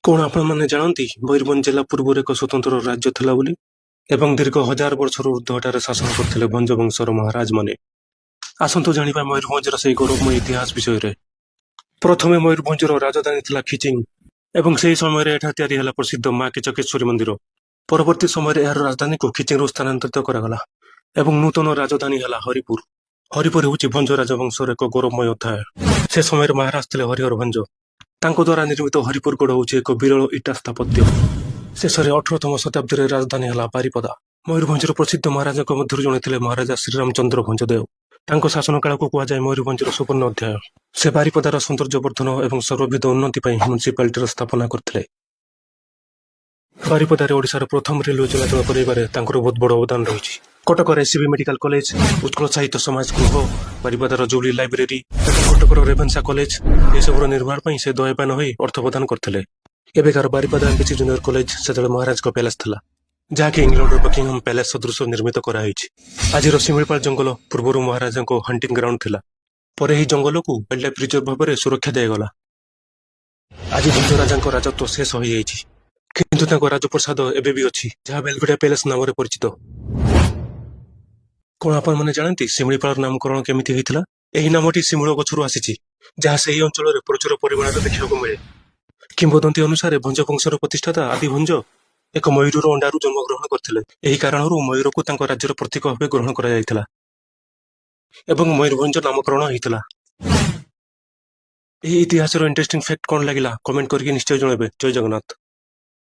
କଣ ଆପଣମାନେ ଜାଣନ୍ତି ମୟୂରଭଞ୍ଜ ଜିଲ୍ଲା ପୂର୍ବରୁ ଏକ ସ୍ୱତନ୍ତ୍ର ରାଜ୍ୟ ଥିଲା ବୋଲି ଏବଂ ଦୀର୍ଘ 1000 ବର୍ଷରୁ ଉର୍ଦ୍ଧ୍ୱ ଏଠାରେ ଶାସନ କରୁଥିଲେ ଭଞ୍ଜ ବଂଶର ମହାରାଜମାନେ। ଆସନ୍ତୁ ଜାଣିବା ମୟୂରଭଞ୍ଜର ସେହି ଗୌରବମୟ ଇତିହାସ ବିଷୟରେ। ପ୍ରଥମେ ମୟୂରଭଞ୍ଜର ରାଜଧାନୀ ଥିଲା ଖିଚିଂ ଏବଂ ସେହି ସମୟରେ ଏଠାରେ ତିଆରି ହେଲା ପ୍ରସିଦ୍ଧ ମା କିଚକେଶ୍ୱରୀ ମନ୍ଦିର। ପରବର୍ତ୍ତୀ ସମୟରେ ଏହାର ରାଜଧାନୀକୁ ଖିଚିଂରୁ ସ୍ଥାନାନ୍ତରିତ କରାଗଲା ଏବଂ ନୂତନ ରାଜଧାନୀ ହେଲା ହରିପୁର। ହରିପୁର ହେଉଛି ଭଞ୍ଜ ରାଜବଂଶର ଏକ ଗୌରବମୟ ଅଧ୍ୟାୟ। ସେ ସମୟରେ ମହାରାଜ ଥିଲେ ହରିହର ଭଞ୍ଜ। ତାଙ୍କ ଦ୍ୱାରା ନିର୍ମିତ ହରିପୁରଗଡ଼ ହେଉଛି ଏକ ବିରଳ ଇଟା ସ୍ଥାପତ୍ୟ। ଶେଷରେ 18ତମ ଶତାବ୍ଦୀରେ ରାଜଧାନୀ ହେଲା ବାରିପଦା। ମୟୂରଭଞ୍ଜର ପ୍ରସିଦ୍ଧ ମହାରାଜାଙ୍କ ମଧ୍ୟରୁ ଜଣେ ଥିଲେ ମହାରାଜା ଶ୍ରୀରାମଚନ୍ଦ୍ର ଭଞ୍ଜଦେବ। ତାଙ୍କ ଶାସନ କାଳକୁ କୁହାଯାଏ ମୟୂରଭଞ୍ଜର ସୁବର୍ଣ୍ଣ ଅଧ୍ୟାୟ। ସେ ବାରିପଦାର ସୌନ୍ଦର୍ଯ୍ୟ ବର୍ଦ୍ଧନ ଏବଂ ସର୍ବବିଧ ଉନ୍ନତି ପାଇଁ ମ୍ୟୁନିସିପାଲିଟିର ସ୍ଥାପନା କରିଥିଲେ। ବାରିପଦାରେ ଓଡ଼ିଶାର ପ୍ରଥମ ରେଲୱେ ଚଳାଚଳ କରାଇବାରେ ତାଙ୍କର ବହୁତ ବଡ଼ ଅବଦାନ ରହିଛି। କଟକର ଏସିବି ମେଡିକାଲ କଲେଜ, ଉତ୍କଳ ସାହିତ୍ୟ ସମାଜ ଗୃହ, ବାରିପଦାର ଜୁବଲି ଲାଇବ୍ରେରୀ ଏବଂ କଟକର ରେଭେନ୍ସା କଲେଜ ଏସବୁର ନିର୍ମାଣ ପାଇଁ ସେ ଦୟାବାନ ହୋଇ ଅର୍ଥ ପ୍ରଦାନ କରିଥିଲେ। ଏବେକାର ବାରିପଦା ଏମ୍ବିସି ଜୁନିୟର କଲେଜ ସେତେବେଳେ ମହାରାଜଙ୍କ ପ୍ୟାଲେସ ଥିଲା, ଯାହାକି ଇଂଲଣ୍ଡର ବକିଂହାମ ପ୍ୟାଲେସ ସଦୃଶ ନିର୍ମିତ କରାଯାଇଛି। ଆଜିର ଶିମିଳିପାଳ ଜଙ୍ଗଲ ପୂର୍ବରୁ ମହାରାଜାଙ୍କ ହଣ୍ଟିଂ ଗ୍ରାଉଣ୍ଡ ଥିଲା। ପରେ ଏହି ଜଙ୍ଗଲକୁ ୱାଇଲ୍ଡ ଲାଇଫ ରିଜର୍ଭ ଭାବରେ ସୁରକ୍ଷା ଦିଆଗଲା। ଆଜି ଭଞ୍ଜ ରାଜାଙ୍କ ରାଜତ୍ୱ ଶେଷ ହୋଇଯାଇଛି, କିନ୍ତୁ ତାଙ୍କ ରାଜପ୍ରସାଦ ଏବେ ବି ଅଛି, ଯାହା ବେଲଭେଡିଆ ପ୍ୟାଲେସ ନାମରେ ପରିଚିତ। କଣ ଆପଣମାନେ ଜାଣନ୍ତି ଶିମିଳିପାଳର ନାମକରଣ କେମିତି ହୋଇଥିଲା? ଏହି ନାମଟି ଶିମୁଳ ଗଛରୁ ଆସିଛି, ଯାହା ସେହି ଅଞ୍ଚଳରେ ପ୍ରଚୁର ପରିମାଣରେ ଦେଖିବାକୁ ମିଳେ। କିମ୍ବଦନ୍ତୀ ଅନୁସାରେ ଭଞ୍ଜ ବଂଶର ପ୍ରତିଷ୍ଠାତା ଆଦି ଭଞ୍ଜ ଏକ ମୟୂରର ଅଣ୍ଡାରୁ ଜନ୍ମଗ୍ରହଣ କରିଥିଲେ। ଏହି କାରଣରୁ ମୟୂରକୁ ତାଙ୍କ ରାଜ୍ୟର ପ୍ରତୀକ ଭାବେ ଗ୍ରହଣ କରାଯାଇଥିଲା ଏବଂ ମୟୂରଭଞ୍ଜ ନାମକରଣ ହୋଇଥିଲା। ଏହି ଇତିହାସର ଇଣ୍ଟରେଷ୍ଟିଂ ଫ୍ୟାକ୍ଟ କଣ ଲାଗିଲା କମେଣ୍ଟ କରିକି ନିଶ୍ଚୟ ଜଣାଇବେ। ଜୟ ଜଗନ୍ନାଥ।